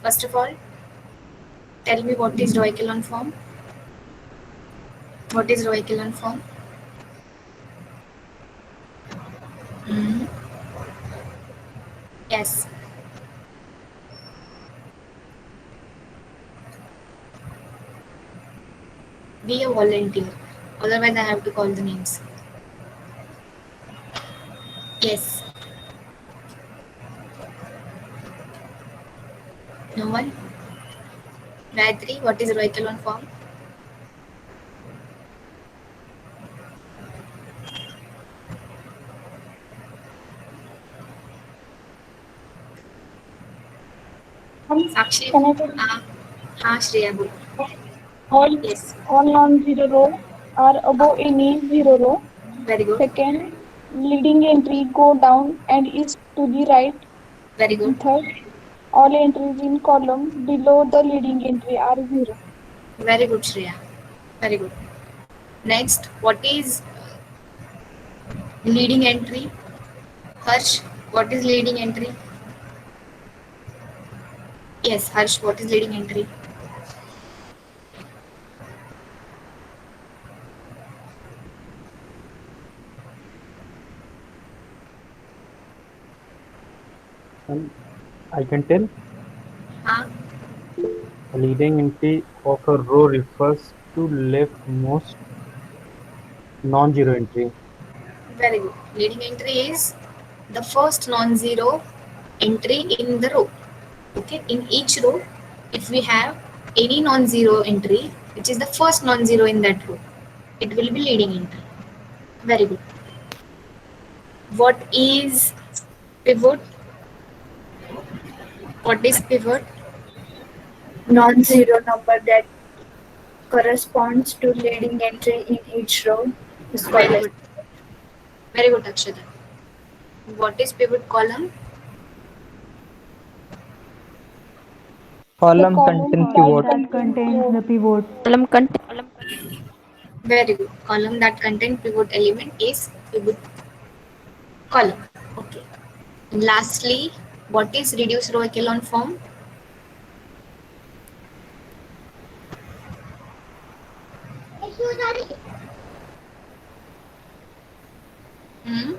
First of all, tell me what is row echelon form? What is row echelon form? Mm. Yes. Be a volunteer. Otherwise, I have to call the names. Yes. No one? Gayatri, what is row echelon form? Sakshi? Can I tell? हाँ हाँ श्रेया बोलो. All Yes. all non-zero row are above any zero row. Very good. Second, leading entry go down and is to the right. Very good. And third, all entries in column below the leading entry are zero. Very good, Shreya. Very good. Next, what is leading entry? Harsh, what is leading entry? Yes, Harsh, what is leading entry? I can tell हाँ. a leading entry of a row refers to leftmost non-zero entry. Very good. Leading entry is the first non-zero entry in the row. Okay, in each row, if we have any non-zero entry, which is the first non-zero in that row, it will be leading entry. Very good. What is pivot? What is pivot? Non-zero number that corresponds to leading entry in each row is called Very as good. Very good, Akshata. What is pivot column? The Column column contain that pivot. contains pivot. Very good. Column that contain pivot element is pivot column. Okay. And lastly, what is reduced row echelon form? Hmm?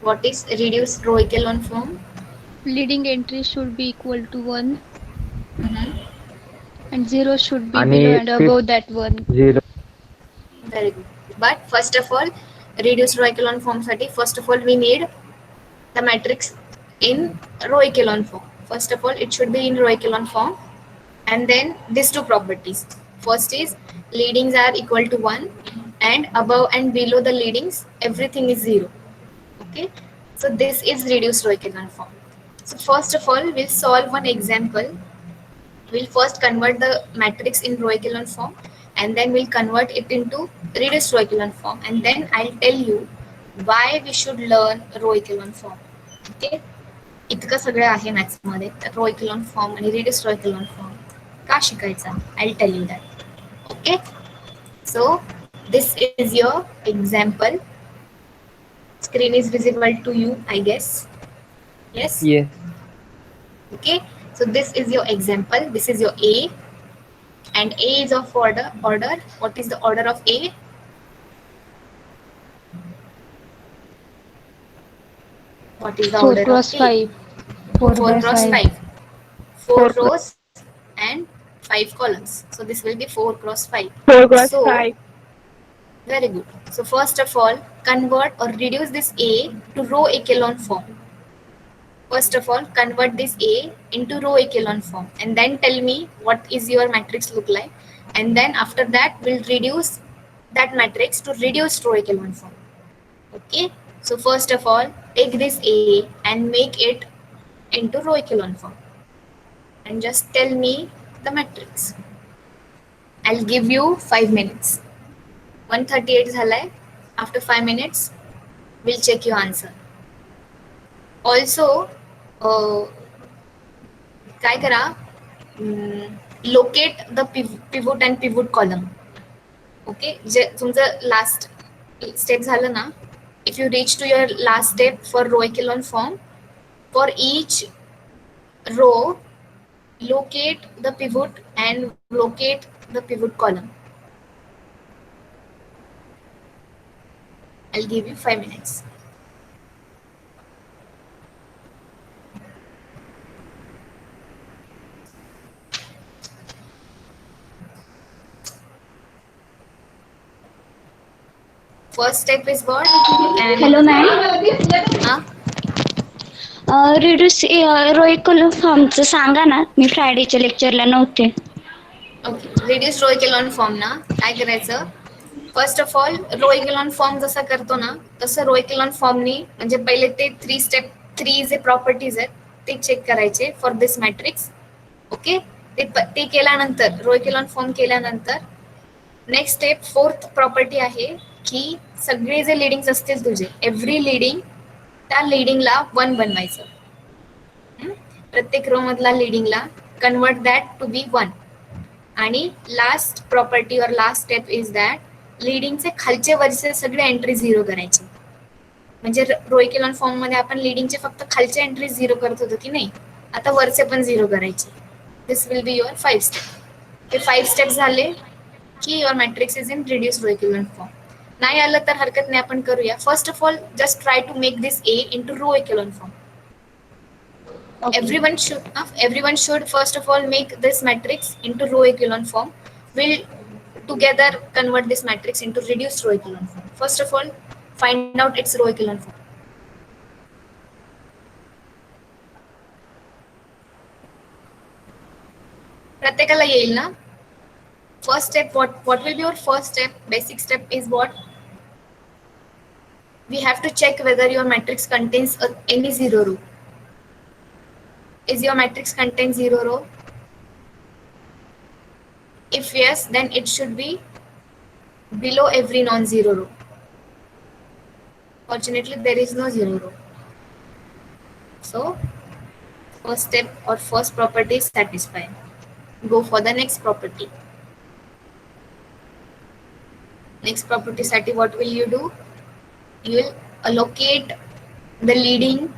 What is reduced row echelon form? Leading entry should be equal to 1 Mm-hmm. and 0 should be below आणि and fifth above that 1. zero. Very good. But first of all, reduced row echelon form साठी first of all we need the matrix in row echelon form. First of all, it should be in row echelon form, and then these two properties. First is leadings are equal to 1, and above and below the leadings everything is 0. Okay, so this is reduced row echelon form. So first of all, we'll solve one example. We'll first convert the matrix in row echelon form, and then we'll convert it into reduced row echelon form, and then I'll tell you why we should learn row echelon form. Okay, इतकं सगळं आहे मॅथ्समध्ये, तर row echelon form आणि reduce row echelon form का शिकायचा, I tell you that. Okay, so this is your example. Screen is visible to you, I guess. Yes. Yes. Okay, so this is your example. This is your A, and A is of order. What is the order of A? What is the 4 order of cross A? 5. 4 cross 5. 4 rows and 5 columns. So this will be 4 cross 5. 4 cross So 5. very good. So first of all, convert or reduce this A to row echelon form. First of all, convert this A into row echelon form, and then tell me what is your matrix look like. And then after that, we'll reduce that matrix to reduced row echelon form. Okay. So first of all, take this A and make it into row echelon form, and just tell me the matrix. I'll give you 5 minutes. 1:38 झालाय. After 5 minutes, we'll check your answer. Also, काय करा, locate the pivot and pivot column. Okay, जे तुमचं last step झालं ना, if you reach to your last step for row echelon form, For each row, locate the pivot and locate the pivot column. I'll give you 5 minutes. First step is what? And Hello, ma'am. Huh? Reduce row इक्वल फॉर्मचं सांगा ना, मी फ्रायडेच्या लेक्चरला नव्हते. Okay, reduce row echelon form ना काय करायचं? First of all row echelon form जसा करतो ना तसं रो इकेलॉन फॉर्मनी म्हणजे पहिले ते 3 जे प्रॉपर्टीज आहेत ते चेक करायचे फॉर दिस मॅट्रिक्स. ओके, ते केल्यानंतर रो इकेलॉन फॉर्म केल्यानंतर नेक्स्ट स्टेप फोर्थ प्रॉपर्टी आहे की सगळे जे लिडिंग्स असतील तुझे एव्हरी लिडिंग त्या लिडिंगला 1 बनवायचं. प्रत्येक रो मधला लिडिंगला कन्वर्ट दॅट टू बी 1. आणि लास्ट प्रॉपर्टी और लास्ट स्टेप इज दॅट लिडिंगचे खालचे वरचे सगळे एंट्री 0 करायचे. म्हणजे रो इकेलॉन फॉर्म मध्ये आपण लिडिंगचे फक्त खालचे एंट्री 0 करत होतो की नाही, आता वरचे पण 0 करायचे. This will be your 5 step. हे 5 स्टेप झाले की your matrix is in reduce row equivalent form. नाही आलं तर हरकत नाही, आपण करूया. First of all just try to make this A into row equivalent form. Everyone should first of all make this matrix into row echelon form. We'll together convert this matrix into reduced row echelon form. First of all, find out its row echelon form. प्रत्येकाला येईल ना? First step, what will be your first step? Basic step is what? We have to check whether your matrix contains any 0 row. Is your matrix contain 0 row? If yes, then it should be below every non-zero row. Fortunately, there is no 0 row. So, first step or first property is satisfied. Go for the next property. Next property sati, what will you do? You will allocate the leading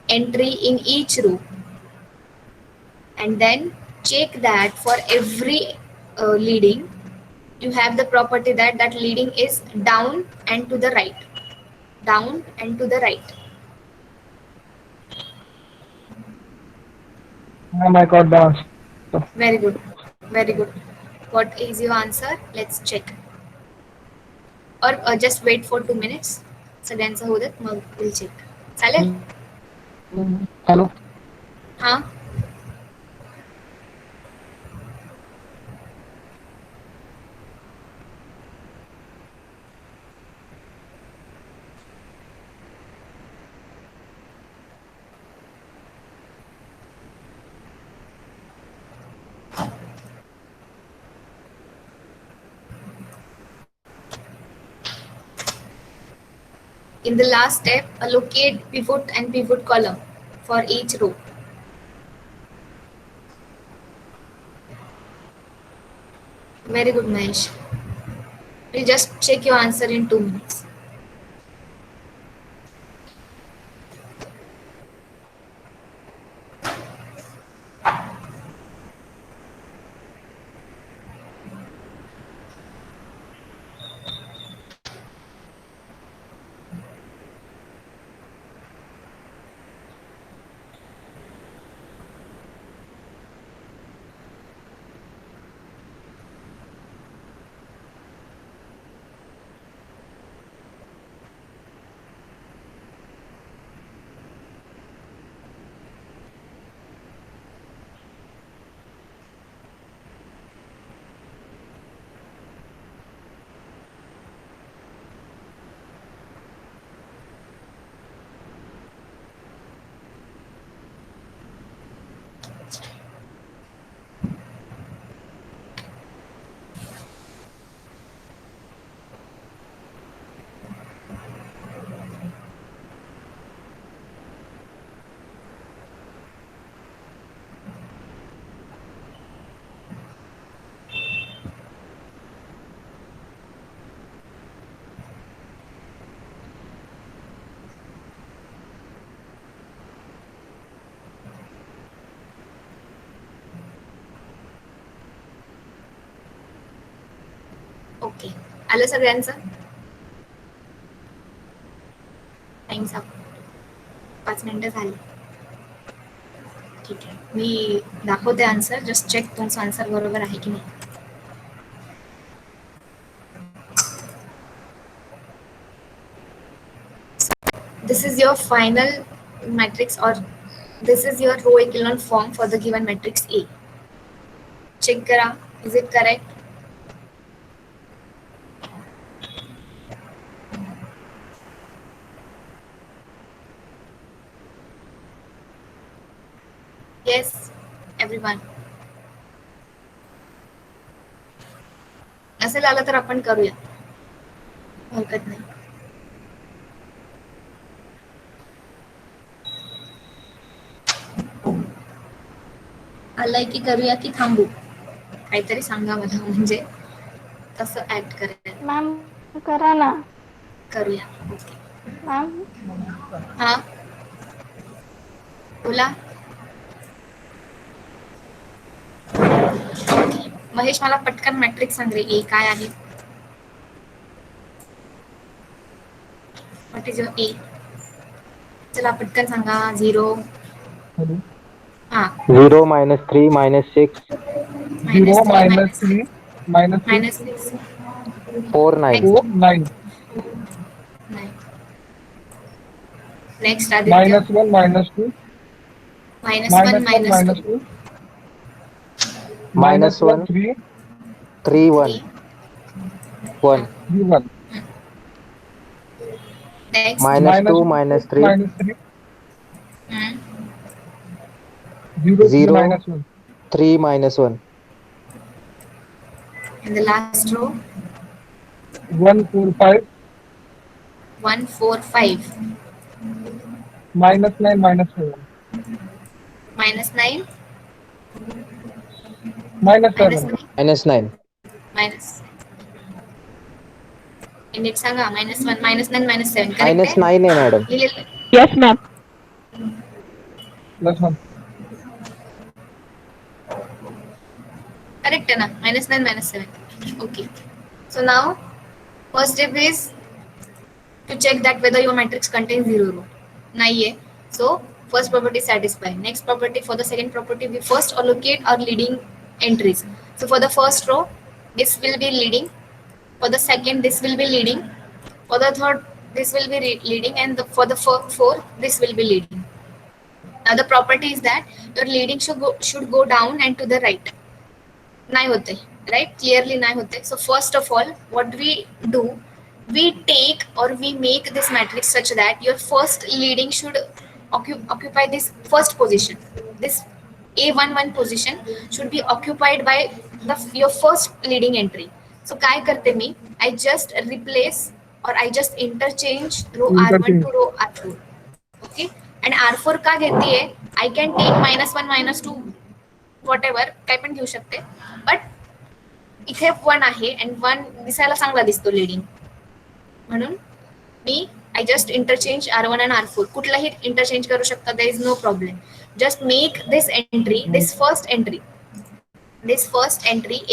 entry in each row and then check that for every leading you have the property that leading is down and to the right. Down and to the right. I got the answer. Very good. Very good. What is your answer? Let's check. Or just wait for 2 minutes. सगळ्यांचं होऊ देत मग we'll check. चालेल? Hello. हां. In the last step, allocate pivot and pivot column for each row. Very good, Mahesh. We'll just check your answer in 2 minutes. Okay, आलं सगळ्यांचं? Times up. 5 मिनिटं झाली. ठीक आहे, मी दाखवते आन्सर. जस्ट चेक तुमचं आन्सर बरोबर आहे की नाही. This is your final matrix, or this is your row echelon form for the given matrix A. Check करा, is it correct? Yes, everyone. असेल आलं तर आपण करूया, हरकत नाही. आलंय की करूया की थांबू? काहीतरी सांगा मला, म्हणजे कसं ऍक्ट करायला. मॅम करा ना. करूया. ओके. मॅम हा बोला. महेश, मला पटकन मॅट्रिक्स सांग रे. ए काय आहे? व्हॉट इज युअर ए? चला पटकन सांगा. 0. हा, 0 -3 -6 -3 -3 -6 -6 4 9 Next. 4 9 next Aditya. -1 -2 -1 -2 -1 3 3 1 1 3 1 next. -2 -3 0 3 -1 And the last row 1 4 5 1 4 5 -9 -7 -9 -9 minus. नीट सांगा. -1 -9 -7 करेक्ट -9 आहे मॅडम. Yes ma'am. +1 करेक्ट है ना? -9 -7. Okay. So now first step is to check that whether your matrix contains 0 row. नहीं है. So first property satisfied. Next property, for the second property, we first allocate our leading entries. So for the first row, this will be leading. For the second, this will be leading. For the third, this will be leading, and for the fourth, this will be leading. Now the property is that your leading should go down and to the right. नहीं होते, right? Clearly नहीं होते. So first of all, what we do, we take or we make this matrix such that your first leading should occupy this first position. This A11 position should be occupied by your first leading entry. So काय करते मी? I just replace or I just interchange row R1 to row R4. Okay? And R4 का घेती है? I can take -1 -2 whatever, काय पण घेऊ शकते. But इथे 1 आहे and 1 दिसायला चांगला दिसतो लीडिंग, म्हणून मी I just interchange R1 and R4. कुठलाही इंटरचेंज करू शकता. there is no problem. Just make this entry, this first entry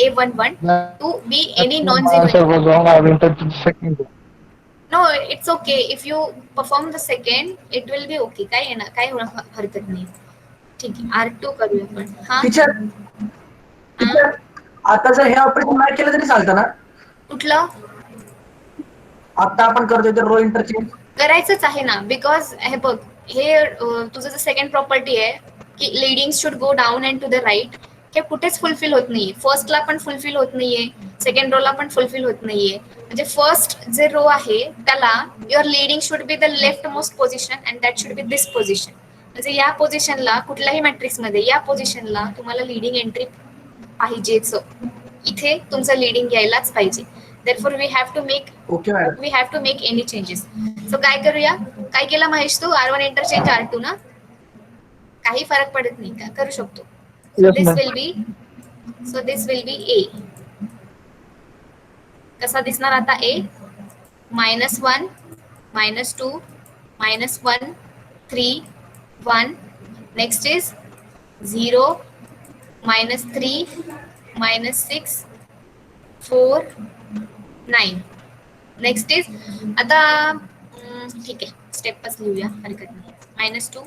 A11 to be any non-zero. Answer was wrong. I will touch the second. No, it's okay. If you perform the second, it will be okay. काय आहे ना, काय हरकत नाही. ठीक आहे, R2 करूया आपण. हा टीचर आता जर हे ऑपरेशन नाही केलं तरी चालतं ना? कुठलं आता आपण करतोय तर रो इंटरचेंज करायचंच आहे ना. बिकॉज हे बघ, हे तुझं जे सेकंड प्रॉपर्टी आहे की leading should go down and to the right, हे कुठेच फुलफिल होत नाहीये. फर्स्टला पण फुलफिल होत नाहीये, सेकंड रोला पण फुलफिल होत नाहीये. म्हणजे फर्स्ट जे रो आहे त्याला your leading should be the left most position and that should be this position. म्हणजे या पोझिशनला, कुठल्याही मॅट्रिक्स मध्ये या पोझिशनला तुम्हाला लीडिंग एंट्री पाहिजेच. इथे तुमचं लीडिंग यायलाच पाहिजे. therefore we have to make okay madam. we have to make any changes. So काय करूया? काय केलं महेश तू? R1 इंटरचेंज R2 ना, काही फरक पडत नाही का? करू शकतो. Yes, this ma'am. will be A. कसा दिसणार आता A? -1 -2 -1 3 1. Next is 0 -3 -6 4 9. Next is आता ठीक आहे, स्टेपच लिहूया, हरकत नाही. -2,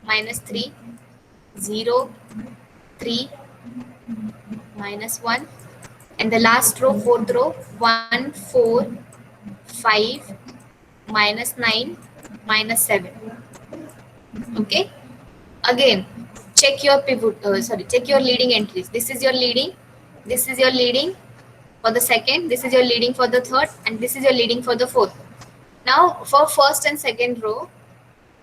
-3, 0, 3, -1, and the last row, fourth row, 1, 4, 5, -9, -7. Okay, again check your pivot, check your leading entries. This is your leading, this is your leading for the second, this is your leading for the third, and this is your leading for the fourth. Now for first and second row,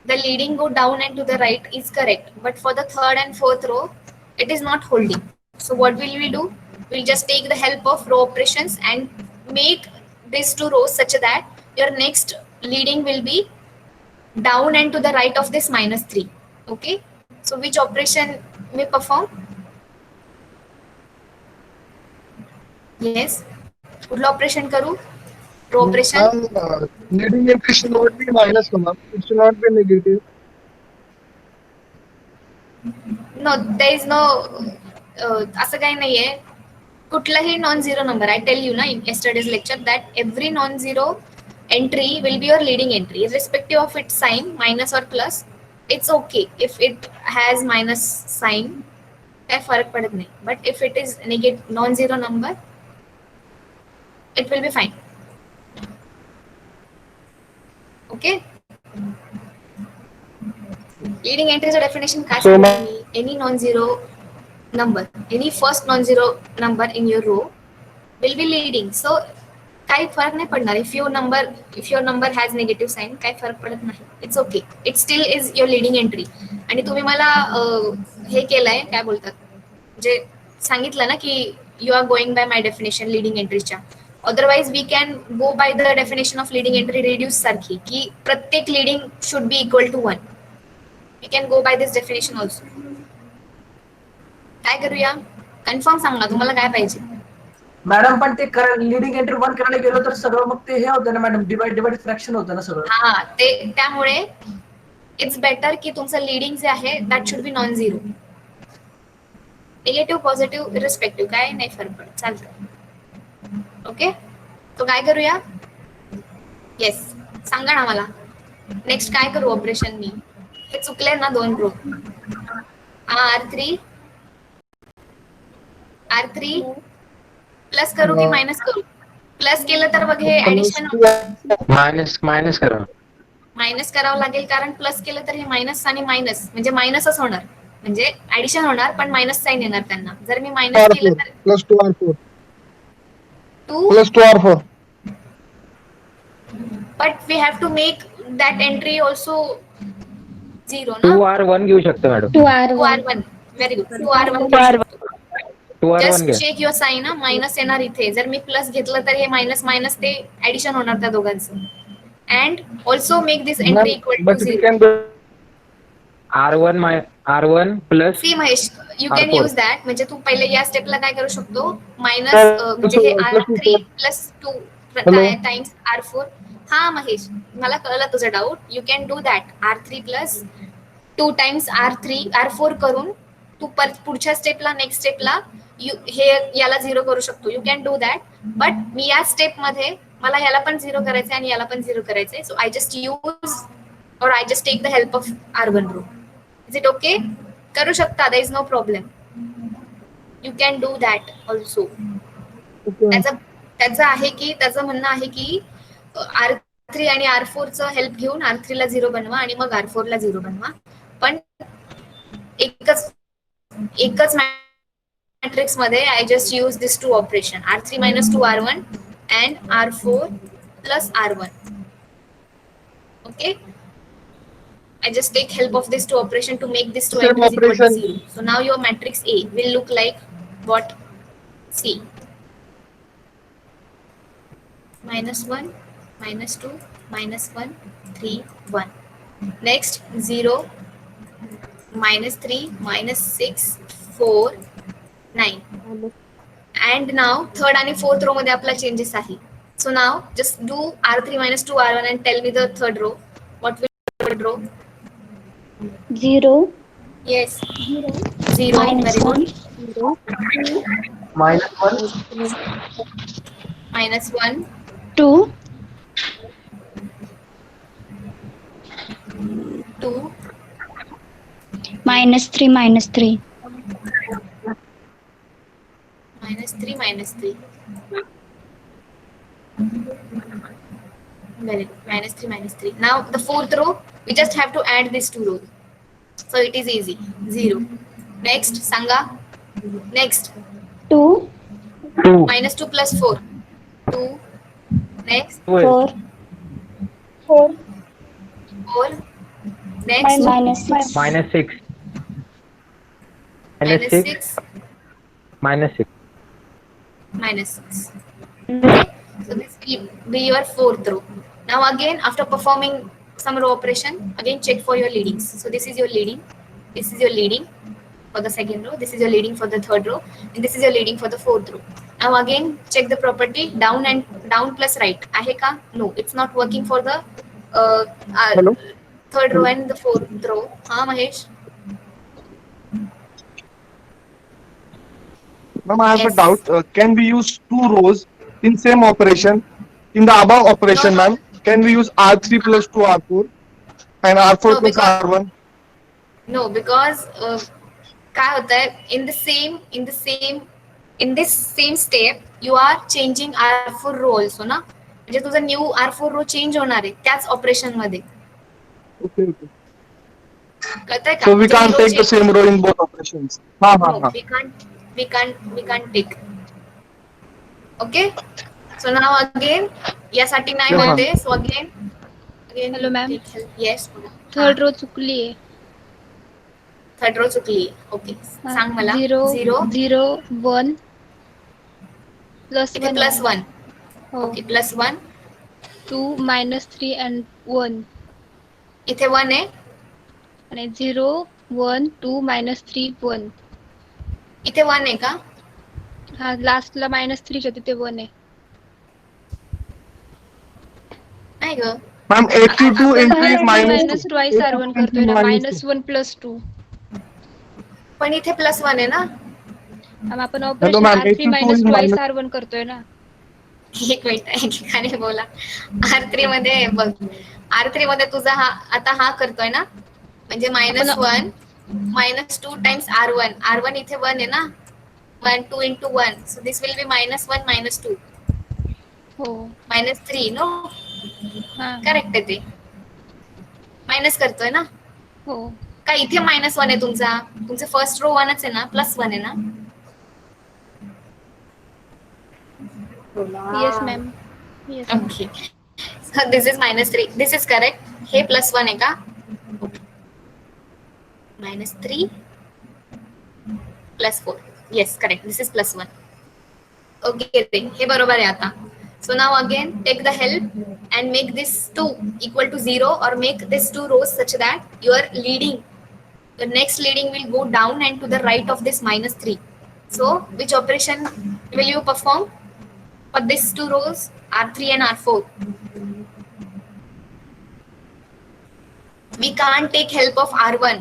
the leading go down and to the right is correct, but for the third and fourth row, it is not holding. So what will we do? We'll just take the help of row operations and make these two rows such that your next leading will be down and to the right of this -3. Okay, so which operation we perform? Yes, कुठलं operation करू? Row operation. Leading entry should not be minus 1. It should not be negative. No, there is no, असं काही नाहीये. कुठलाही non zero number, I tell you ना in yesterday's lecture that every non zero entry will be your leading entry irrespective of its sign, minus और plus. It's okay if it has minus sign, काय फरक पडत नाही. But if it is non zero number, it will be fine. Okay, leading entry चं definition काय So, सांगितलं मी? Any non-zero number, any first non-zero number in your row will be leading. So काही फरक नाही पडणार. If your number has negative sign, काही फरक पडत नाही. It's okay. It still is your leading entry. आणि तुम्ही मला हे केलंय, काय बोलतात, म्हणजे सांगितलं ना की you are going by my definition leading entryच्या. Otherwise we can go by the definition of leading entry reduce सारखी, की प्रत्येक leading should be equal to 1. We can go by this definition also. काय करूया? कन्फर्म सांगा तुम्हाला काय पाहिजे. Madam पण ते लिडिंग एंट्री 1 करायला गेलो तर सगळं मग ते हे होतं ना मॅडम, डिवाइड फ्रॅक्शन होतं ना सगळं. हा, ते त्यामुळे इट्स बेटर की तुमचं लीडिंग जे आहे that should be non zero. Negative positive respective काय नाही फरक पडत, चालतं. ओके, तो काय करूया? येस, सांगा ना मला. नेक्स्ट काय करू ऑपरेशन मी? हे चुकले ना 2 रो. R3 प्लस करू की मायनस करू? प्लस केलं तर बघ हे ऍडिशन मायनस करा. मायनस करावं लागेल, कारण प्लस केलं तर हे मायनस आणि मायनस म्हणजे मायनसच होणार, म्हणजे ऍडिशन होणार पण मायनस साइन येणार त्यांना. जर मी मायनस केलं तर Plus 2R4. 2, Plus 2R4. but we have to make that entry also 0 ना. 2R1 घेऊ शकतो मॅडम. 2R1 very good. 2R1 2R1 just घ्या. Check your sign. मायनस येणार इथे. जर मी प्लस घेतलं तर हे मायनस मायनस ते ऍडिशन होणार त्या दोघांचं. And also make this entry equal to But we 0. can do R1 plus C Mahesh, you can R4. Use that. म्हणजे तू पहिले या स्टेपला काय करू शकतो, मायनस म्हणजे हे R3 प्लस 2 टाइम्स R4. हा महेश, मला कळलं तुझं doubt. You can do that. R3 plus 2 times R4 करून तू पुढच्या स्टेपला, नेक्स्ट स्टेपला हे याला 0 करू शकतो. You can do that. But मी या स्टेप मध्ये मला याला पण 0 करायचंय आणि याला पण 0 करायचंय. So I just use or I just take the help of R1 row. Is it okay? करू शकता, there is no problem. You can do that also. त्याचं आहे की, त्याचं म्हणणं आहे की R3 आणि R4 चं हेल्प घेऊन R3 ला 0 बनवा आणि मग R4 ला 0 बनवा. पण एकच मॅट्रिक्स मध्ये I just use this 2 operation, R3 minus 2R1 and R4 plus R1. Okay, I just take help of these 2 operation to make this 2 Same entries equal to operation. 0. So now your matrix A will look like what? C. -1, -2, -1, 3, 1. Next 0, -3, -6, 4, 9. And now third आणि fourth row मध्ये आपला changes आहे. So now just do R3 minus 2R1 and tell me the third row. What will be the third row? 0, Yes. 0. Very good. -1 -1, 2, 2, -3, -3. -3, -3. Very good. -3, -3. Now the fourth row, we just have to add these two rows. So it is easy. 0. Next, Sangha. Next, 2, 2, -2 plus 4. 2. Next, 12, 4, 4. Next, -6, -6, -6, -6. -6. Okay. So this will be your fourth row. Now again, after performing some row operation, again check for your leadings. So this is your leading. This is your leading for the second row. This is your leading for the third row, and this is your leading for the fourth row. Now again, check the property down and down plus right. Ahe ka? No, it's not working for the Hello? third row and the fourth row. Ha, Mahesh? Ma'am, I have Yes. a doubt. Can we use two rows in same operation? In the above operation, No, no. ma'am, can we use R3 plus 2 R4 and R4 No, plus because- R1? No, because काय होतंय in this same step you are changing R4 row also ना, म्हणजे तुझा new R4 row change होणार आहे त्याच operation मध्ये. Okay, okay. कळतंय का? So we म्हणजे can't row take the change- same row in both operations. Ha, ha, No, ha. we can't take. Okay, so now again यासाठी नाही Yes, ma'am. म्हणते. So again Hello, ma'am. Yes. Third row चुकली आहे. Third row चुकली. Okay, सांग मला. 0, 0 0, 1 plus इथे +1. हो. ओके, +1. 2, -3 and 1 इथे 1 आहे. आणि 0, 1, 2, -3, 1. इथे 1 आहे का? हा लास्टला -3 च्या तिथे 1 आहे. नाही ग. Ma'am, 82 entry is minus -2 R1 करतोय ना, -1 + 2. पण इथे +1 आहे ना. मग आपण operation ma'am, R3 82 -2 is minus- R1 करतोय ना. एक मिनिट एकीकडे बोला. R3 मध्ये बघ, R3 मध्ये तुझा हा आता हा करतोय ना, म्हणजे -1 -2 टाइम्स R1. R1 इथे 1 आहे ना. 1 2 into 1, so this will be -1 -2 हो. -3. नो, हा. करेक्ट आहे ते. मायनस करतोय ना. हो. का इथे -1 आहे तुमचं फर्स्ट रो 1च आहे ना, +1 आहे ना. Yes ma'am. Yes. Okay, so this is -3. This is correct. हे +1 आहे का? -3 +4. Yes, correct. This is +1. Okay, हे बरोबर आहे आता. So now again take the help and make this 2 equal to 0 or make this 2 rows such that your next leading will go down and to the right of this -3. So which operation will you perform for these 2 rows, R3 and R4? We can't take help of R1.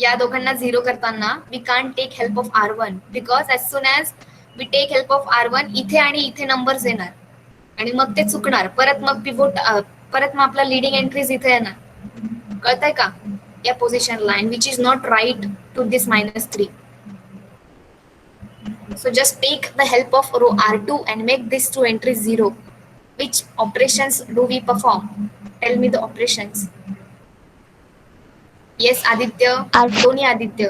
या दोघांना 0 करताना we can't take help of R1 because as soon as we take help of R1 इथे आणि इथे numbers येणार आणि मग ते चुकणार. परत मग आपला लिडिंग एंट्रीज इथे येणार. कळतंय का? या पोझिशनला, and which is not right to this -3. So just take the help of row R2 and make these 2 entries 0. Which operations do we perform? Tell me the operations. Yes, Aditya. Dhoni Aditya.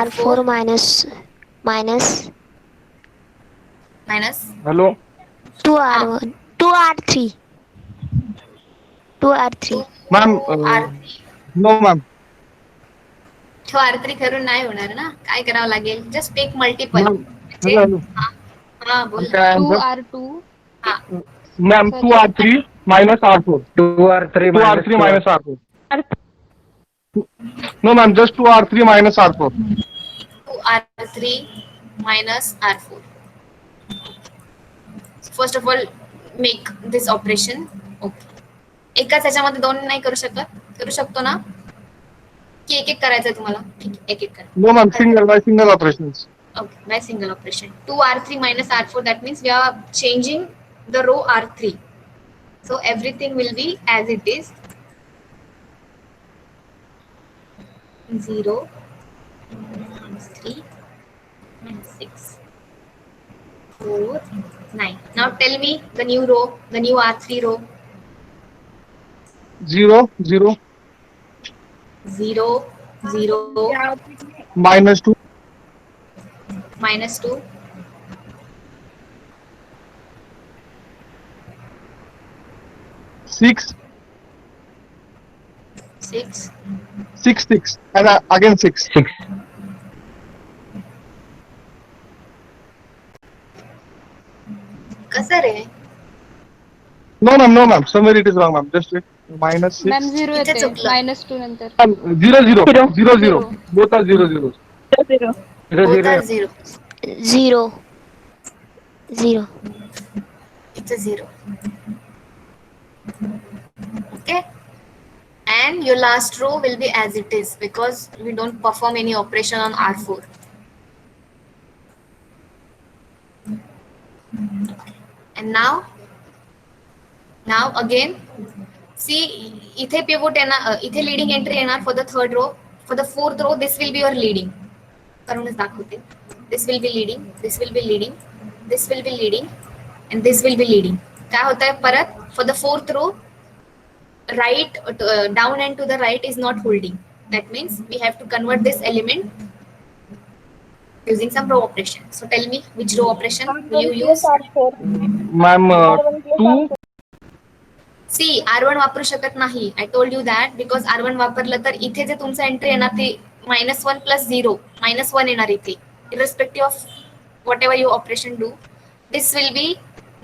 R4 minus Hello? 2 R1 2 R3 Ma'am, R3. no, ma'am. तो R3 करून नाही होणार ना. काय करावं लागेल? Just take multiple. Ma'am, hello. हा बोल. 2 R2 Ma'am, 2 R3 minus R4. 2R3 2 R3 minus R4. No, ma'am, just 2 R3 minus R4. 2 R3 minus R4. First of all, make this operation. Okay. एकाच ह्याच्यामध्ये 2 नाही करू शकतो ना, की एक करायचंय तुम्हाला? ठीक आहे, एक करा. No, ma'am, single operations. Okay, by single operation. 2r3 minus r4, that means we are changing the row r3. So everything will be as it is. 0, minus 3, minus 6, 4, 9. Now tell me the new row, the new r3 row. 0, 0, 0, 0, minus 2, minus 2, 6, 6, 6, 6, and again 6. 6. कसं रे? No, ma'am. Somewhere it is wrong, ma'am. Just wait. Minus 6. Ma'am zero इथे येते चुकलं. -2 नंतर. 0, 0. Both are 0, 0. 0, Both 0. are 0. 0. 0. It's a 0. Okay. And your last row will be as it is because we don't perform any operation on R4. And now again, see, इथे pivot येणार, इथे leading entry येणार for the third row. For the fourth row, this will be your leading. करूनच दाखवते. This will be leading, this will be leading, this will be leading, and this will be leading. काय होतंय परत? For the fourth row, right down and to the right is not holding. That means we have to convert this element using some row operation. So tell me which row operation will you use? R4. Ma'am, R1 plus 2, R4. See, R1 वापरू शकत नाही. I told you that because R1 वापरलं तर इथे जे तुमचं entry येणार ते -1 plus 0, -1 येणार इथे. Irrespective of whatever you operation do, this will be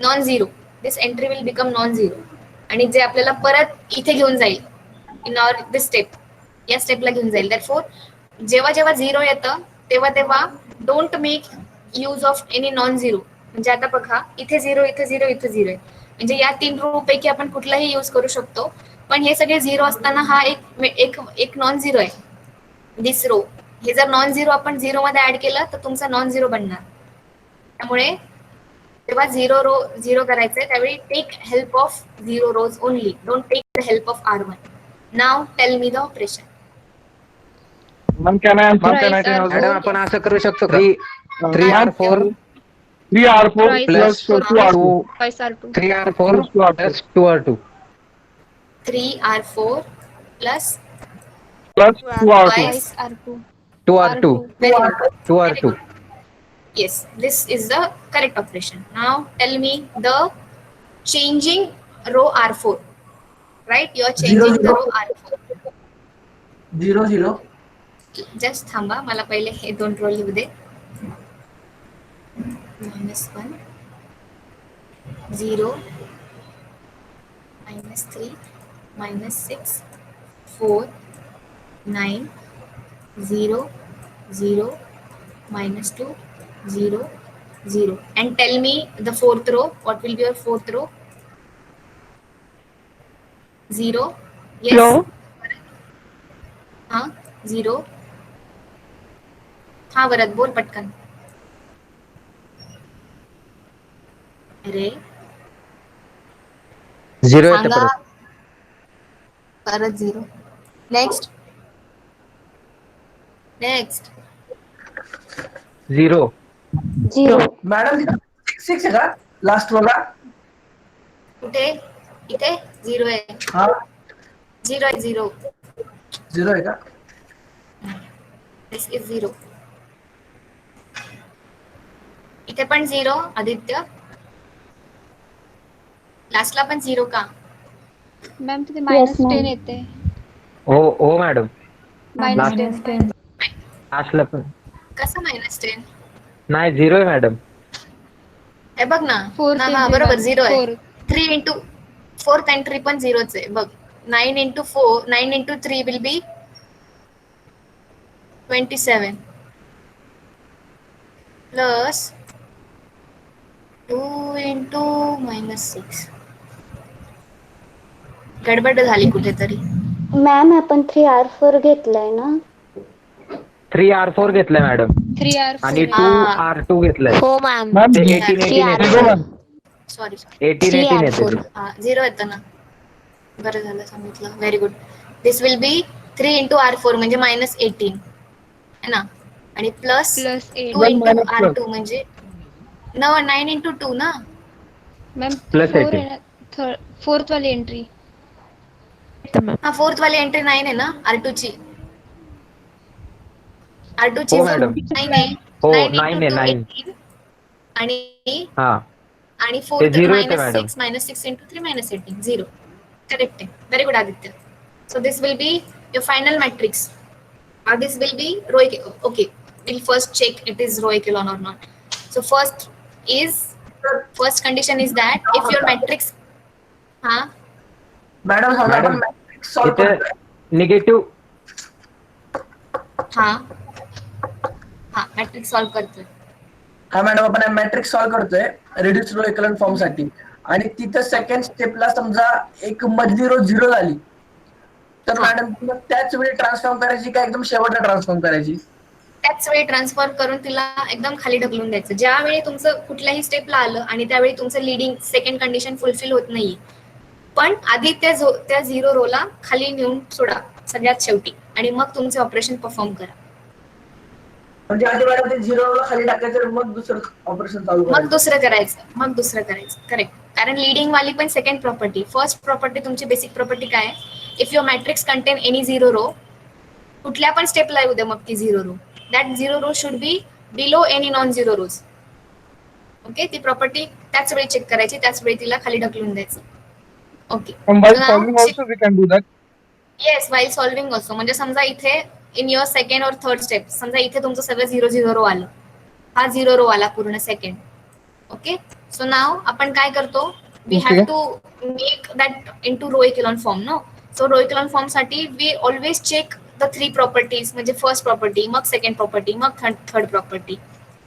non-zero. This entry will become non-zero. आणि जे आपल्याला परत इथे घेऊन जाईल इन ऑर दिस स्टेप, या स्टेपला घेऊन जाईल. Therefore, जेव्हा 0 येतं तेव्हा don't make use of any non zero. म्हणजे आता बघा इथे 0, इथे 0, इथे 0 आहे. म्हणजे या 3 रो पैकी आपण कुठलाही यूज करू शकतो. पण हे सगळे 0 असताना हा एक नॉन झिरो आहे. दिस रो हे जर नॉन झिरो आपण 0 मध्ये ऍड केलं तर तुमचा नॉन झिरो बनणार. त्यामुळे जेव्हा 0 करायचंय त्यावेळी take help of 0 rows only. Don't take the help of R1. Now tell me the operation. ma'am, can I answer? Price are madam आपण असं करू शकतो का? 3r4 3r4 Price plus 2r2. 5r2. 3r4 plus 2r2. 3r4 plus Plus 2r2. twice 5r2. 2r2. very good. 2r2. Yes, this is the correct operation. Now tell me the changing row R4. Right? You are changing the row R4. 0, 0. Just थांबा, मला पहिले हे 2 row लिहू दे. -1, 0, -3, -6, 4, 9, 0, 0, -2, 0, 0. And tell me the fourth row. What will be your fourth row? 0. Yes. No. हाँ 0. हाँ वरद बोल पटकन. अरे 0 येते सांगा परत. परत 0. नेक्स्ट 0. 0. मॅडम 6 आहे का लास्ट रोला? कुठे? इथे 0 आहे. हा 0 आहे 0. 0 आहे का? दिस इज 0. इथे पण 0 आदित्य. लास्टला पण 0 का? मॅम तिथे Yes, ma'am. -10 येते. हो मॅडम. -10. लास्टला पण कसं -10? नाही 0 आहे मॅडम. हे बघ ना. Fourth हा entry बरोबर ma'am. 0 आहे. Fourth. 3 into 4th entry पण 0च आहे. बघ 9 into 4, 9 into 3 will be 27 plus 2 into -6. गडबड झाली कुठेतरी. मॅम आपण 3r4 घेतलाय ना? 3R4 घेतलंय मॅडम 3R4 आणि आहे. 2R2 घेतलंय. हो मॅम. Ma'am, ते zero 18 3 येते R4. मॅडम. सॉरी 18 येते 3R4. ते. हा 0 येतं ना. बरं झालं सांगितलं. Very good. This will B 3 into R4 म्हणजे -18 है ना, आणि plus plus 8 2 Well, into minus R2 म्हणजे 9 into 2 ना. Ma'am Plus 4 18. आहे ना, फोर्थ वाली एंट्री. हा फोर्थ वाली एंट्री 9 आहे ना R2 ची. R2 ची हो जो मॅडम. 9 आहे, हो 9 9 into आहे 2 9. 18 आणि हा आणि ते फोर्थ 0 येते मॅडम. -6 into 3 -18 0. करेक्ट आहे. Very good Aditya. So this will be your final matrix. This will be row echelon. Okay, we'll first check it is row echelon or not. So first condition is that if your matrix, हा madam समजा आपण madam matrix solve इथे करतोय. Negative हा हा matrix solve करतोय. हा madam आपण मॅट्रिक्स सॉल्व्ह करतोय रिड्यूस रो इक्वलंट फॉर्म साठी, आणि तिथं सेकंड स्टेपला समजा एक मधली रो 0 झाली तर हा. मॅडम मग त्याच वेळी ट्रान्सफॉर्म करायची का एकदम शेवटला ट्रान्सफॉर्म करायची? त्याच वेळी ट्रान्सफर करून तिला एकदम खाली ढकलून द्यायचं. ज्यावेळी तुमचं कुठल्याही स्टेपला आलं आणि त्यावेळी तुमचं लिडिंग सेकंड कंडिशन फुलफिल होत नाहीये, पण आधी त्या 0 रोला खाली नेऊन सोडा सगळ्यात शेवटी, आणि मग तुमचे ऑपरेशन परफॉर्म करा. म्हणजे आधी मॅडम ते 0 ला खाली टाकायचं आणि मग दुसरं ऑपरेशन चालू मग करायचं. दुसरं करायचं करेक्ट. कारण लिडिंग वाली पण सेकंड प्रॉपर्टी, फर्स्ट प्रॉपर्टी तुमची बेसिक प्रॉपर्टी काय आहे, if your matrix contain any 0 row, कुठल्या पण स्टेपला येऊ दे मग ती 0 row, that 0 row should be below any non 0 rows. Okay, ती प्रॉपर्टी त्याच वेळी चेक करायची, त्याच वेळी तिला खाली ढकलून द्यायचं. Okay, And while solving also we can do that. Yes while solving असो. म्हणजे समजा इथे इन युअर सेकंड और थर्ड स्टेप, समजा इथे तुमचं सगळं 0 रो आलं, हा 0 रो आला पूर्ण सेकंड. ओके, सो नाव आपण काय करतो, we have Okay. To make that into row echelon form no. So row echelon form साठी we always check the 3 properties, म्हणजे फर्स्ट प्रॉपर्टी, मग सेकंड प्रॉपर्टी, मग third property.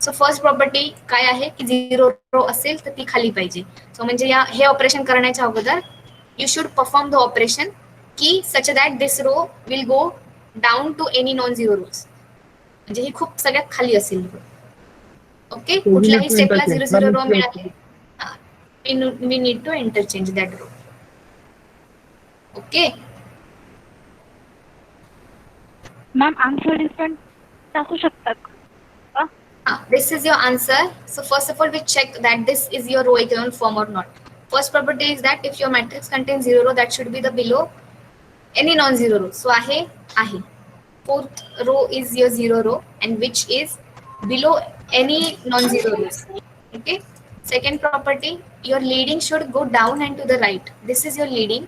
So first property काय आहे की 0 रो असेल तर ती खाली पाहिजे. सो म्हणजे हे ऑपरेशन करण्याच्या अगोदर you should perform the operation की such that this row will go down to any non 0 rows, म्हणजे ही खूप सगळ्यात खाली असेल. ओके, So we need कुठल्याही to स्टेपला interchange. 0 रो मिळाले, we need to interchange that row. Okay, ma'am answer different टाकू शकतात का? this is your answer. So first of all, we check that this is your row echelon form or not. First property is that if your matrix contains 0 row, that should be the below any non-zero row. So आहे. Fourth row is your 0 row, and which is below any non-zero rows. Okay. Second property, your leading should go down and to the right. This is your leading,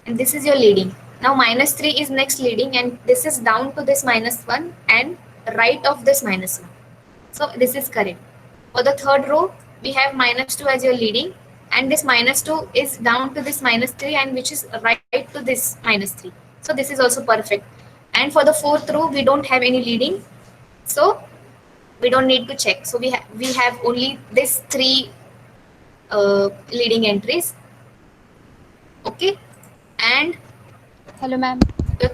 and this is your leading. Now -3 is next leading, and this is down to this -1 and right of this -1. So this is correct. For the third row, we have -2 as your leading, and this -2 is down to this -3, and which is right to this -3. So this is also perfect. And for the fourth row, we don't have any leading, so we don't need to check. So we have only this 3 leading entries. Okay, and hello ma'am. the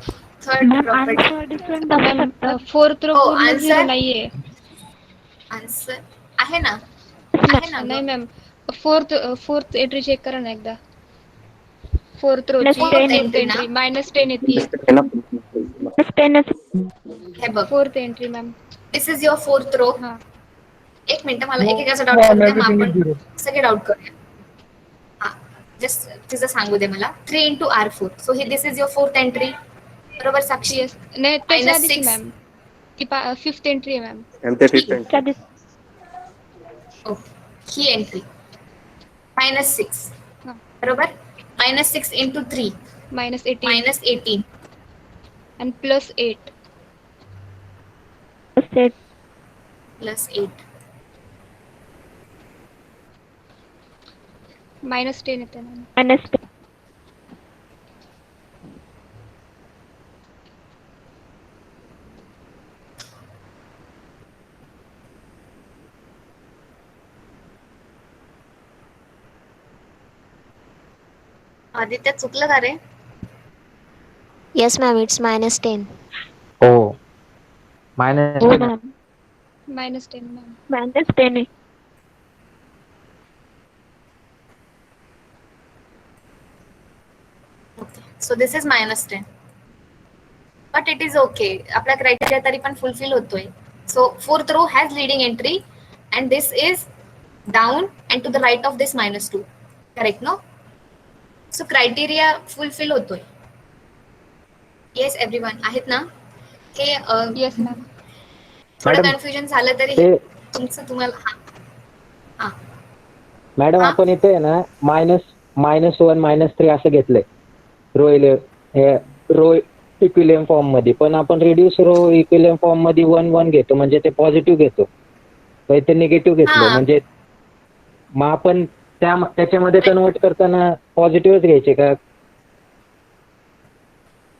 third ma'am property answer different टाकू ma'am शकतात. Fourth row हो, पूर्ण answer. 0 नाहीये. answer आहे ना, आहे ना नाही गं. मॅम, फोर्थ एंट्री चेक करा ना एकदा. फोर्थ रो Plus ची 10 फोर्थ ना? एंट्री -10 येते. हे बघ, fourth entry ma'am. This is your fourth row. हा एक मिनिट, मला No, एकेकाचा डाऊट ma'am, करू दे, मग everything is आपण zero. सगळे डाऊट करूया. हा, जस्ट तिचं सांगू दे मला. 3 into R4. सो हे दिस इज युअर फोर्थ एंट्री, बरोबर साक्षी? येस. नाही त्याच्या आधीची -6. मॅम. ती फिफ्थ एंट्री आहे मॅम. ओके, ही एंट्री -6, हा बरोबर. -6 into 3 -18 -18 आणि +8. +8. -10 येते मॅम. आदित्य चुकलं का रे? Yes, ma'am. It's -10. हो मायनस हो मॅम. -10 मॅम. -10 आहे. Okay. So this is -10. But it is okay. आपला criteria तरी पण fulfill होतोय. So fourth row has leading entry and this is down and to the right of this -2. Correct, no? So criteria fulfill होतोय. Yes, everyone. आहेत ना? हे yes ma'am. थोडं madam, confusion झालं तरी ते तुमचं तुम्हाला हा मॅडम हा? आपण इथे आहे ना -1 -3 असं घेतलंय रो इक्विलियम फॉर्म मध्ये, पण आपण रिड्यूस रो इक्विलियम फॉर्म मध्ये 1 घेतो म्हणजे ते पॉझिटिव्ह घेतो. तर इथे निगेटिव्ह घेतलं हा. म्हणजे मग आपण त्याच्यामध्ये कन्वर्ट करताना पॉझिटिव्हच घ्यायचे का?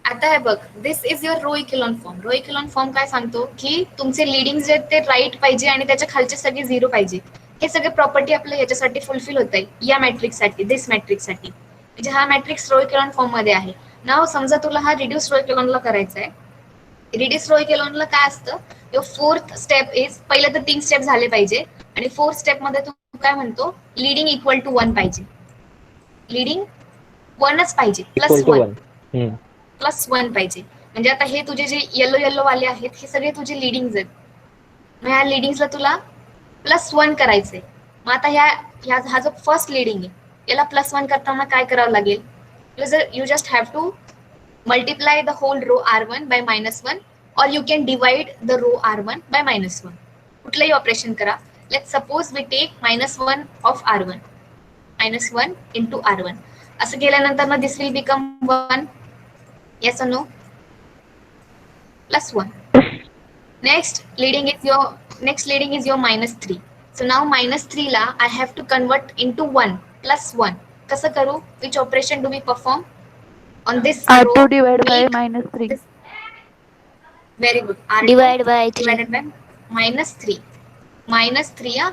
आता हे बघ, this is your row echelon form. Row echelon form काय सांगतो की तुमचे लिडिंग जे ते राईट पाहिजे आणि त्याच्या खालचे सगळे 0 पाहिजे. हे सगळे प्रॉपर्टी आपल्या याच्यासाठी फुलफिल होत आहे या मॅट्रिक्स साठी, दिस मॅट्रिक्स साठी. म्हणजे हा मॅट्रिक्स रो इक्विलॉन फॉर्म मध्ये आहे. नाव समजा तुला हा रिड्यूस रो इक्विलॉनला करायचा आहे. रिड्यूस रो इक्विलॉनला काय असतं, युअर फोर्थ स्टेप इज, पहिले तर 3 स्टेप झाले पाहिजे आणि फोर्थ स्टेप मध्ये तू काय म्हणतो, लिडिंग इक्वल टू 1 पाहिजे. लिडिंग 1च पाहिजे, इक्वल टू 1. +1 पाहिजे. म्हणजे आता हे तुझे जे येलो वाले आहेत हे सगळे तुझे लिडिंग्स आहेत. मग ह्या लिडिंग्सला तुला +1 करायचंय. मग आता हा जो फर्स्ट लिडिंग आहे याला +1 करताना काय करावं लागेल, you just have to multiply the whole row R1 by -1 or you can divide the row R1 by -1. कुठलंही ऑपरेशन करा. Let suppose we take -1 of R1, -1 into R1. असं केल्यानंतर ना this will become 1. Yes or no? +1. Next leading is your -3. So now -3 ला I have to convert into 1 +1. कसं करू? Which operation do we perform on this row? R2 divided by Make -3. this- Very good. R2 Divide by 3. divided by -3. -3 yeah?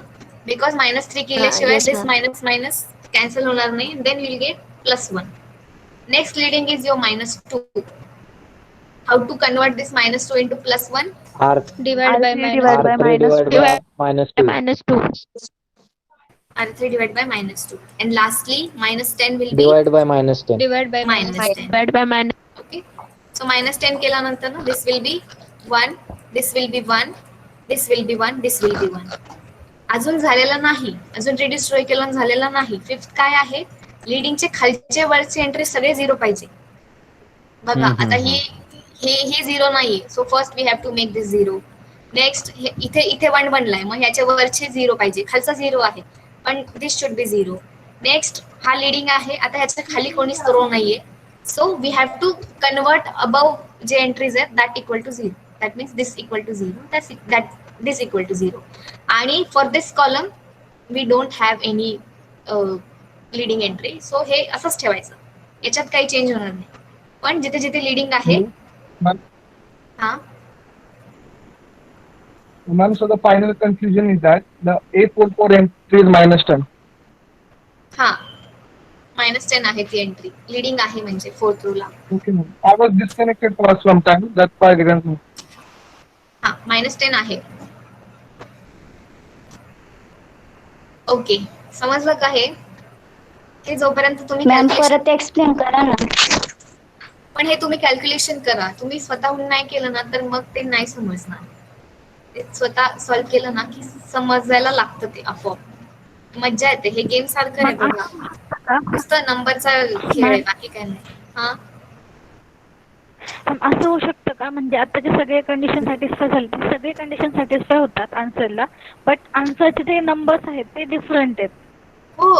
Because -3 केल्याशिवाय yes, this ma'am. minus cancel होणार नाही. Then you will get +1. Next leading is your -2. How to convert this -2 into +1? Divide by R3 divided by R3 divided by -2 R3 divided by -2. And lastly, -10 will be divide by -10. Divide by -10. Okay. So -10 केल्यानंतर ना this will be 1, this will be 1, this will be 1, this will be 1. अजून झालेलं नाही, अजून reduce row इक्विलॉन झालेला नाही. Fifth काय आहे, लिडिंगचे खालचे वरचे एंट्री सगळे 0 पाहिजे. बघा आता ही 0 नाहीये. So first we have to make this 0. Next इथे 1 बनलाय, मग ह्याच्या वरचे 0 पाहिजे. खालचा 0 आहे पण दिस शुड बी 0. नेक्स्ट हा लिडिंग आहे, आता ह्याच्या खाली कोणीच रो नाहीये. So we have to convert above जे एंट्रीज आहेत that equal to 0. That means this equal to 0, that this equal to 0. आणि for this column we don't have any leading entry. So हे असंच ठेवायचं, याच्यात काही चेंज होणार नाही. पण जिथे जिथे लिडिंग आहे हा Ma'am, so the final conclusion is that the A44 entry is -10. हा -10 आहे ती एंट्री. लिडिंग आहे म्हणजे फोर्थ रो ला. Okay, ma'am. I was disconnected for some time. That's why I didn't know. हा -10 आहे. ओके, समजलं का हे जोपर्यंत तुम्ही मॅम calculation- परत एक्सप्लेन करा ना. पण हे तुम्ही कॅल्क्युलेशन करा. तुम्ही स्वतःहून नाही केलं ना तर मग ते नाही समजणार. ते स्वतः सॉल्व्ह केलं ना की समजायला लागतं ते आपोआप. मज्जा येते. हे गेम सारखं आहे बघा, नुसतं नंबरचा खेळ आहे, बाकी काय नाही. हा असं होऊ शकतं का, म्हणजे आताचे सगळे कंडिशन सॅटिस्फाय झाले, सगळे कंडिशन सॅटिस्फाय होतात आन्सरला, बट आन्सरचे जे नंबर्स आहेत ते डिफरंट आहेत. हो,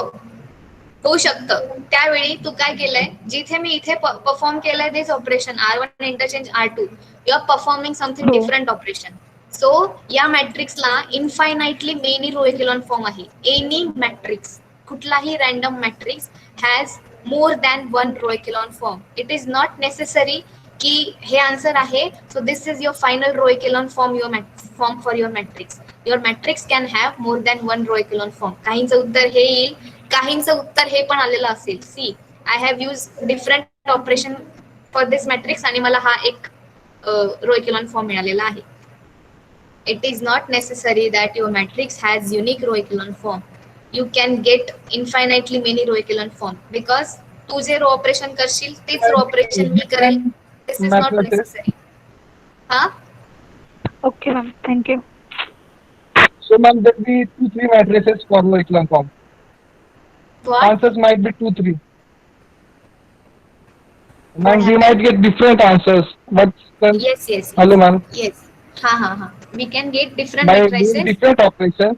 होऊ शकतं. त्यावेळी तू काय केलंय, जिथे मी इथे परफॉर्म केलंय this operation R1 interchange R2, you are performing something different operation. So या मॅट्रिक्सला infinitely many row echelon form आहे. एनी मॅट्रिक्स, कुठलाही random matrix has more than 1 row echelon form. It is not necessary की हे आन्सर आहे, so this is your final row echelon form for your matrix. Your matrix can have more than 1 row echelon form. काहींचं उत्तर हे येईल, काहींचं उत्तर हे पण आलेलं असेल. See, I have use different operation for this matrix आणि मला हा एक रो इक्विलॉन फॉर्म मिळालेला आहे. It is not necessary that your matrix has unique row echelon form. You can get infinitely many row echelon form because तू जे row operation करशील तेच row operation मी करेल. This is not Matrices. necessary. हाँ okay ma'am thank you. So ma'am, there will be 2-3 matrices for row echelon form. what? Answers might be 2-3. Ma'am, we happened? might get different answers, but then, Yes. hello ma'am, Yes. हाँ. We can get different by doing matrices. different operations,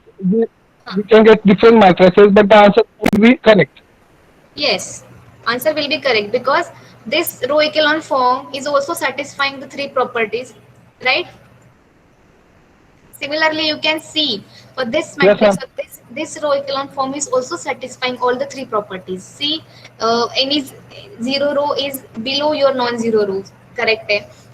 we can get different matrices, but the answer will be correct. Yes, answer will be correct because this row echelon form is also satisfying the three properties, right? Similarly, you can see for this Yes, matrix ma'am. of this row echelon form is also satisfying all the three properties. See, any zero row is below your non-zero rows, correct?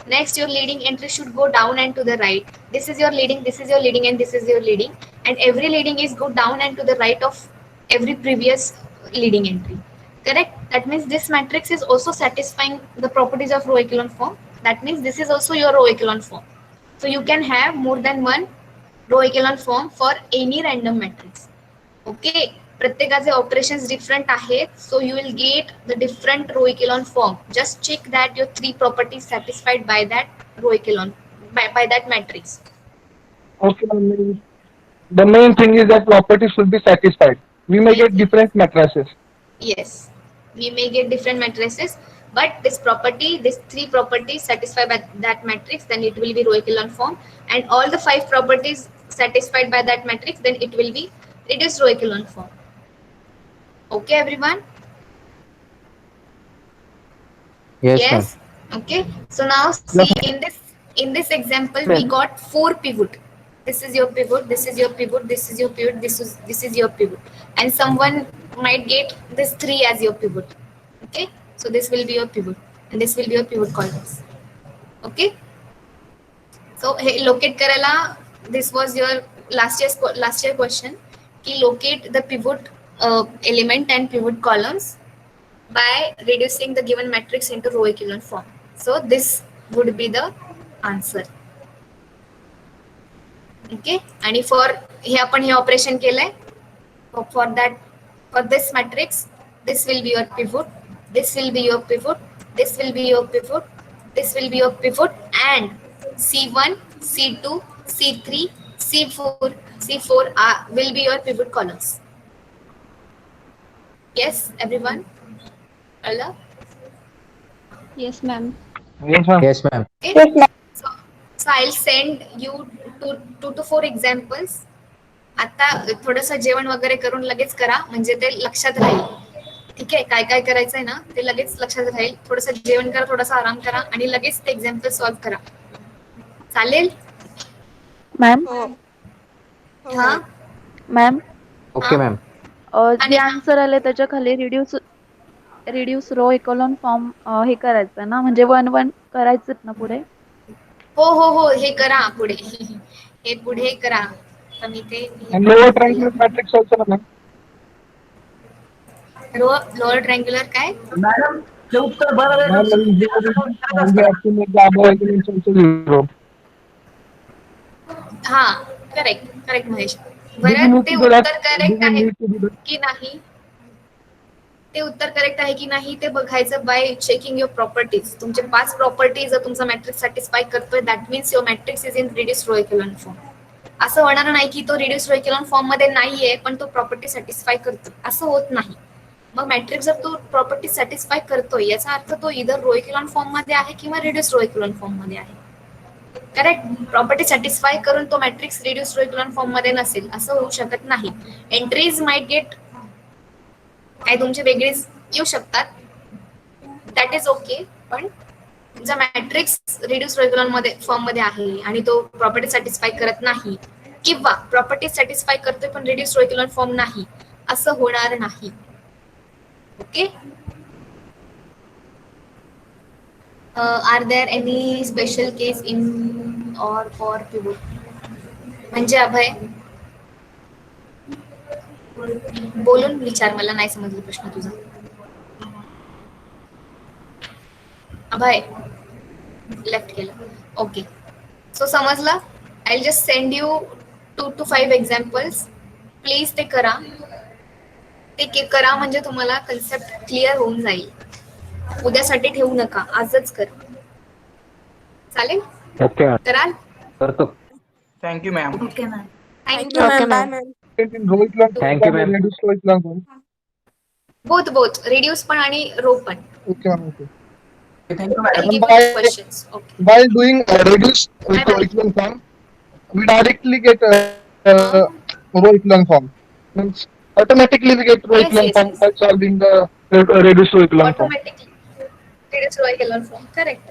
Next, your leading entry should go down and to the right. This is your leading, this is your leading, and this is your leading, and every leading is go down and to the right of every previous leading entry. Correct? That means this matrix is also satisfying the properties of row echelon form. That means this is also your row echelon form. So you can have more than one row echelon form for any random matrix. Okay, प्रत्येकाचे operations different आहेत, so you will get the different row echelon form. Just check that your three properties satisfied by that row echelon by that matrix. Okay, ma'am. The main thing is that properties should be satisfied. We may get different matrices. Yes, we may get different matrices, but this three properties satisfied by that matrix, then it will be row echelon form, and all the 5 properties satisfied by that matrix, then it will be reduced row echelon form. Okay, everyone? Yes. Okay. So now see in this example we got 4 pivot. This is your pivot, this is your pivot, this is your pivot, this is your pivot, and someone might get this 3 as your pivot. Okay, so this will be your pivot and this will be your pivot columns. Okay, so hey, locate करायला this was your last year question कि locate the pivot element and pivot columns by reducing the given matrix into row echelon form. So this would be the answer. Okay, आणि for हे आपण हे operation केलंय for this matrix, this will be your pivot, this will be your pivot, this will be your pivot, this will be your pivot, and C1, C2, C3, C4 will be your pivot columns. Yes, everyone? Allah? Yes, ma'am. Yes, ma'am. Yes, ma'am. Okay. So I'll send you 2 to 4 examples. आता थोडंसं जेवण वगैरे करून लगेच करा म्हणजे ते लक्षात राहील. ठीक आहे, काय काय करायचंय ना ते लगेच लक्षात राहील. थोडंसं जेवण करा, थोडासा आराम करा आणि लगेच ते एक्झाम्पल सॉल्व्ह करा. चालेल? मॅम हा मॅम ओके मॅम. जे आन्सर आले त्याच्या खाली रिड्यूस रो इकोलॉन फॉर्म हे करायचं ना म्हणजे 1-1 करायचं ना पुढे. हो हे करा पुढे हे पुढे करा. तर मी ते And lower triangular matrix also, ma'am. Lower triangular काय मॅडम ते उत्तर बरोबर Ma'am, and we have to make the above elements also 0. हा करेक्ट महेश. Do we बरं need ते to do that? उत्तर Do करेक्ट we आहे need to do that? की नाही ते उत्तर करेक्ट आहे की नाही ते बघायचं बाय चेकिंग युअर प्रॉपर्टीज. तुमचे 5 प्रॉपर्टीज जर तुमचा मॅट्रिक्स सॅटिस्फाय करतोय that means your matrix is in reduce row echelon form. असं होणार नाही की तो रिड्यूस रो echelon फॉर्म मध्ये नाहीये पण तो प्रॉपर्टी सॅटिस्फाय करतो, असं होत नाही. मग मॅट्रिक्स जर तो प्रॉपर्टी सॅटिस्फाय करतोय याचा अर्थ तो इधर रो echelon फॉर्म मध्ये आहे किंवा रिड्यूस रो echelon फॉर्म मध्ये आहे. करेक्ट. प्रॉपर्टी सॅटिस्फाय करून तो matrix reduce row echelon form मध्ये नसेल असं होऊ शकत नाही. एंट्रीज माइट गेट काय तुमचे वेगळेच येऊ शकतात, दॅट इज ओके. पण तुमचा मॅट्रिक्स रिड्यूस रो echelon मध्ये फॉर्म मध्ये आहे आणि तो प्रॉपर्टी सॅटिस्फाय करत नाही किंवा प्रॉपर्टी सॅटिस्फाय करतोय पण रिड्यूस रो echelon फॉर्म नाही असं होणार नाही. Okay. Are there any special case in or for pivot म्हणजे अभय बोलून विचार, मला नाही समजलं प्रश्न तुझा. अभय लेफ्ट केलं. ओके, सो समजलं I'll just send you 2 to 5 examples. Please ते करा. करा म्हणजे तुम्हाला कन्सेप्ट क्लिअर होऊन जाईल. उद्यासाठी ठेवू नका, आजच करा. चालेल? ओके कराल? करतो. Thank you ma'am. Okay, ma'am. Thank you. Okay, ma'am. In row echelon Thank you, form or ma'am. reduced row echelon form? Both reduce पण आणि रो पण. Okay, ma'am. Okay. Thank you I'll madam. give you the questions. Okay. While doing reduced Bye, bye. row echelon form, we directly get row echelon form. Means automatically we get row Yes, echelon yes, form yes. by solving the reduced row echelon form. Automatically. Reduced row echelon form. Correct.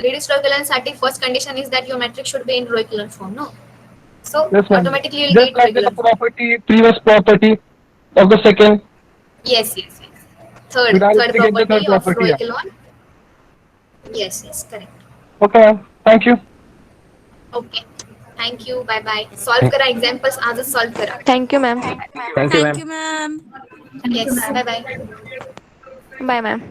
Reduced row echelon साठी first condition is that your matrix should be in row echelon form, no? So Yes, ma'am. automatically you'll Just get row like the echelon form. property, previous property of the second. Yes. We Third directly get the property third of property, row yeah. echelon. Yes, correct. Okay, ma'am. Thank you. Okay. Thank you. Bye bye. Solve करा examples आजच solve करा. Thank you, ma'am. Thank you ma'am. Ma'am. Yes. Bye bye. Bye, ma'am.